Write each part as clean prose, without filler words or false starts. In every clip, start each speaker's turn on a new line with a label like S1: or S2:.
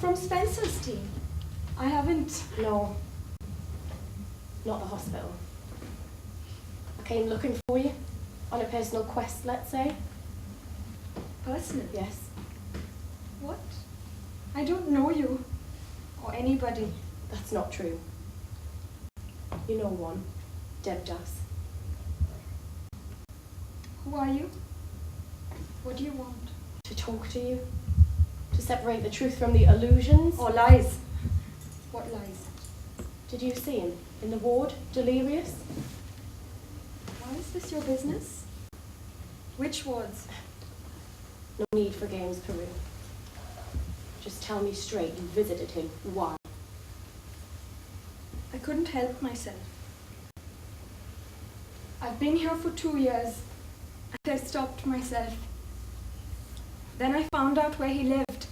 S1: From Spencer's team. I haven't...
S2: No. Not the hospital. I came looking for you. On a personal quest, let's say.
S1: Personal?
S2: Yes.
S1: What? I don't know you. Or anybody.
S2: That's not true. You know one. Debdas.
S1: Who are you? What do you want?
S2: To talk to you. To separate the truth from the illusions.
S1: Or lies. What lies?
S2: Did you see him? In the ward? Delirious?
S1: Why is this your business? Which wards?
S2: No need for games, Peru. Just tell me straight, you visited him. Why?
S1: I couldn't help myself. I've been here for 2 years, and I stopped myself. Then I found out where he lived,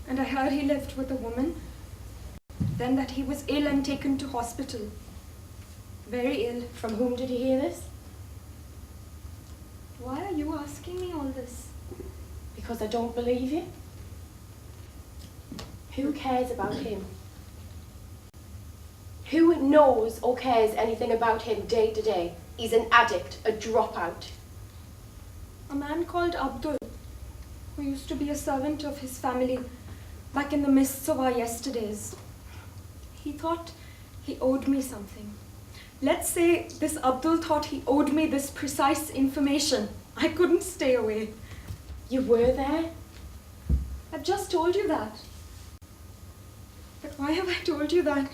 S1: and I heard he lived with a woman. Then that he was ill and taken to hospital. Very ill.
S2: From whom did you hear this?
S1: Why are you asking me all this?
S2: Because I don't believe you. Who cares about him? Who knows or cares anything about him day to day? He's an addict, a dropout.
S1: A man called Abdul, who used to be a servant of his family back in the mists of our yesterdays. He thought he owed me something. Let's say this Abdul thought he owed me this precise information. I couldn't stay away.
S2: You were there?
S1: I've just told you that. But why have I told you that?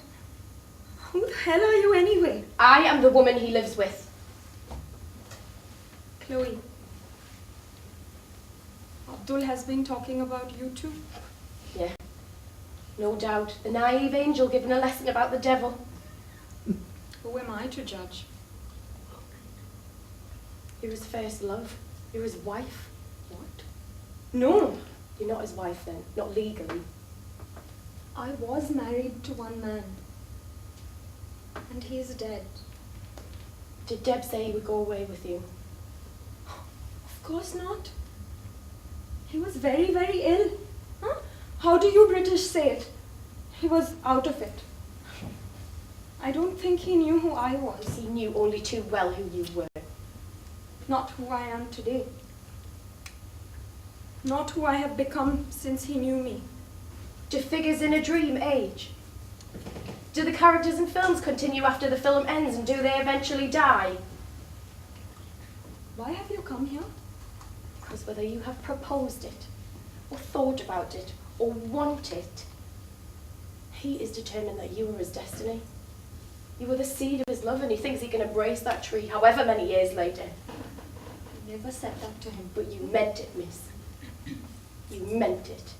S1: Who the hell are you anyway?
S2: I am the woman he lives with.
S1: Chloe. Abdul has been talking about you too.
S2: Yeah, no doubt. The naive angel given a lesson about the devil.
S1: Who am I to judge?
S2: You're his first love. You're his wife.
S1: What?
S2: No, you're not his wife then. Not legally.
S1: I was married to one man. And he is dead.
S2: Did Deb say he would go away with you?
S1: Of course not. He was very, very ill. Huh? How do you British say it? He was out of it. I don't think he knew who I was.
S2: He knew only too well who you were.
S1: Not who I am today. Not who I have become since he knew me.
S2: Do figures in a dream age? Do the characters in films continue after the film ends, and do they eventually die?
S1: Why have you come here?
S2: Because whether you have proposed it, or thought about it, or want it, he is determined that you are his destiny. You were the seed of his love, and he thinks he can embrace that tree however many years later.
S1: I never said that to him.
S2: But you meant it, miss. You meant it.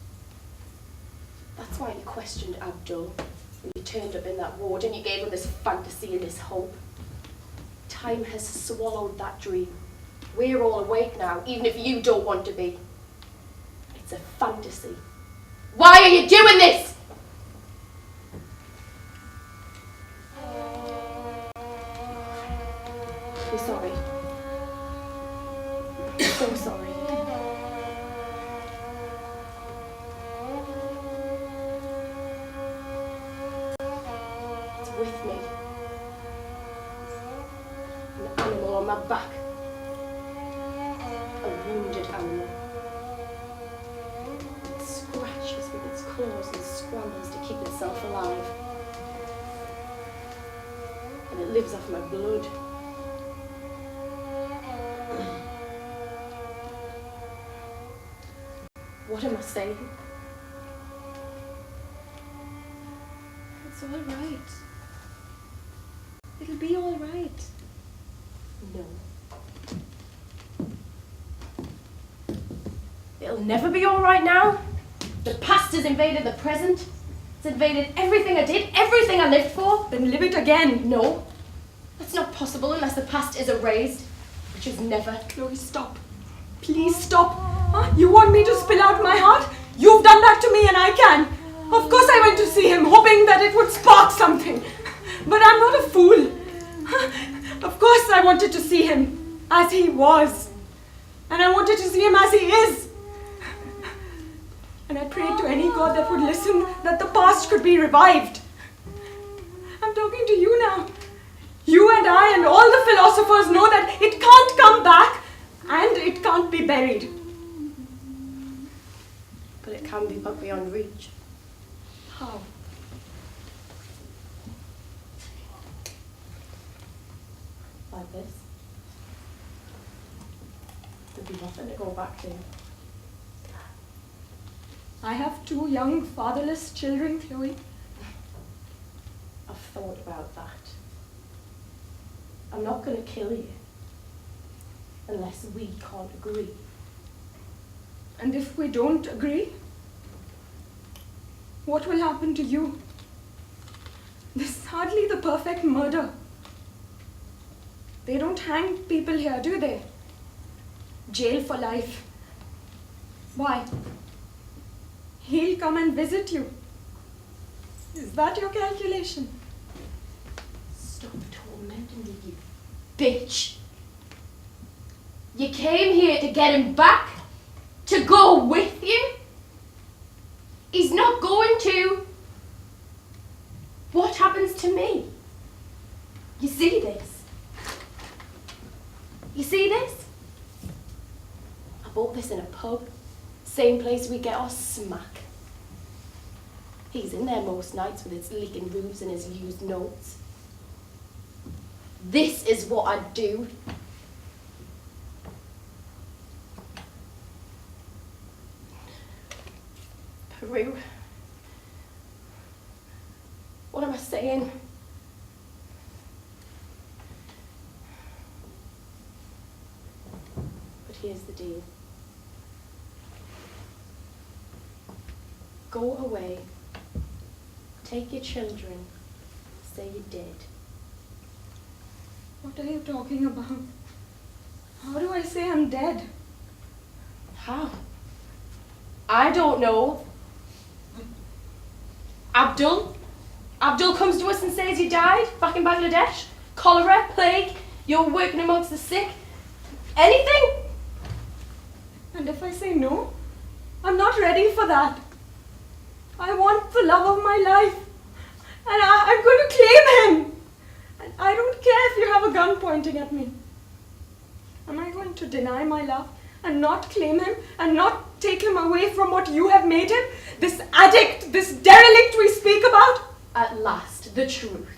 S2: That's why you questioned Abdul when you turned up in that ward and you gave him this fantasy and this hope. Time has swallowed that dream. We're all awake now, even if you don't want to be. It's a fantasy. Why are you doing this? I'm sorry. I'm so sorry. It's with me. An animal on my back. A wounded animal. It scratches with its claws and scrambles to keep itself alive. And it lives off my blood. What am I saying?
S1: It's all right. It'll be all right.
S2: No. It'll never be all right now. The past has invaded the present. It's invaded everything I did, everything I lived for.
S1: Then live it again.
S2: No. That's not possible unless the past is erased, which is never.
S1: Chloe, stop. Please stop. Huh? You want me to spill out my heart? You've done that to me and I can. Of course I went to see him, hoping that it would spark something. But I'm not a fool. Of course I wanted to see him as he was. And I wanted to see him as he is. And I prayed to any god that would listen that the past could be revived. I'm talking to you now. You and I and all the philosophers know that it can't come back and it can't be buried.
S2: But it can be put beyond reach.
S1: How?
S2: Like this. There'd be nothing to go back to.
S1: I have 2 young fatherless children, Chloe.
S2: I've thought about that. I'm not going to kill you unless we can't agree.
S1: And if we don't agree, what will happen to you? This is hardly the perfect murder. They don't hang people here, do they? Jail for life. Why? He'll come and visit you. Is that your calculation?
S2: Stop tormenting me, you bitch. You came here to get him back? To go with you? He's not going to. What happens to me? You see this? You see this? I bought this in a pub. Same place we get our smack. He's in there most nights with his leaking roofs and his used notes. This is what I do. Peru. What am I saying? But here's the deal. Go away. Take your children. Say you're dead.
S1: What are you talking about? How do I say I'm dead?
S2: How? I don't know. Abdul comes to us and says you died back in Bangladesh. Cholera, plague, you're working amongst the sick. Anything?
S1: And if I say no, I'm not ready for that. I want the love of my life. And I'm going to claim him. And I don't care if you have a gun pointing at me. Am I going to deny my love and not claim him and not take him away from what you have made him? This addict, this derelict we speak about?
S2: At last, the truth.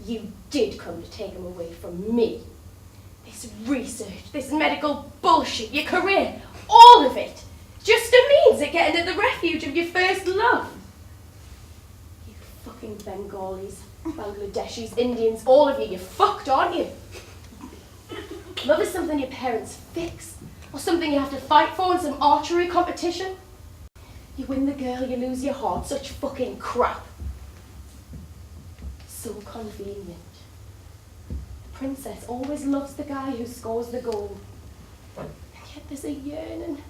S2: You did come to take him away from me. This research, this medical bullshit, your career, all of it. Just a means of getting to the refuge of your first love. You fucking Bengalis, Bangladeshis, Indians, all of you, you're fucked, aren't you? Love is something your parents fix, or something you have to fight for in some archery competition. You win the girl, you lose your heart, such fucking crap. So convenient. The princess always loves the guy who scores the goal. And yet there's a yearning.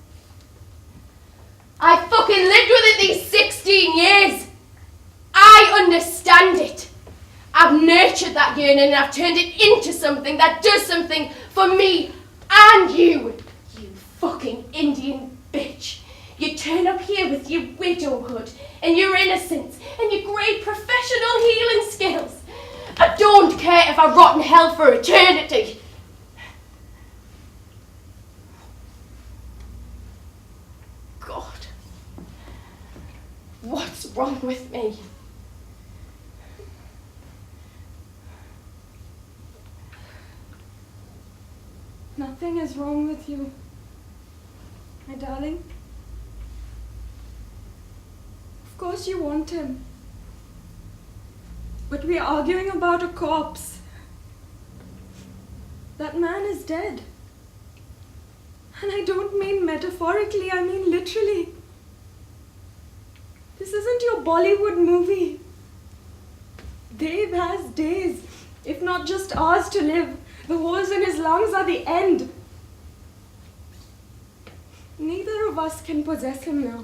S2: I fucking lived with it these 16 years. I understand it. I've nurtured that yearning and I've turned it into something that does something for me and you. You fucking Indian bitch. You turn up here with your widowhood and your innocence and your great professional healing skills. I don't care if I rot in hell for eternity. God. What's wrong with me?
S1: Nothing is wrong with you, my darling. Of course you want him. But we're arguing about a corpse. That man is dead. And I don't mean metaphorically, I mean literally. This isn't your Bollywood movie. Dave has days, if not just hours to live. The holes in his lungs are the end. Neither of us can possess him now.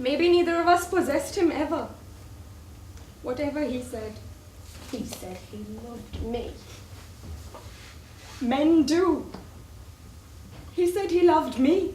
S1: Maybe neither of us possessed him ever. Whatever he said.
S2: He said he loved me.
S1: Men do. He said he loved me.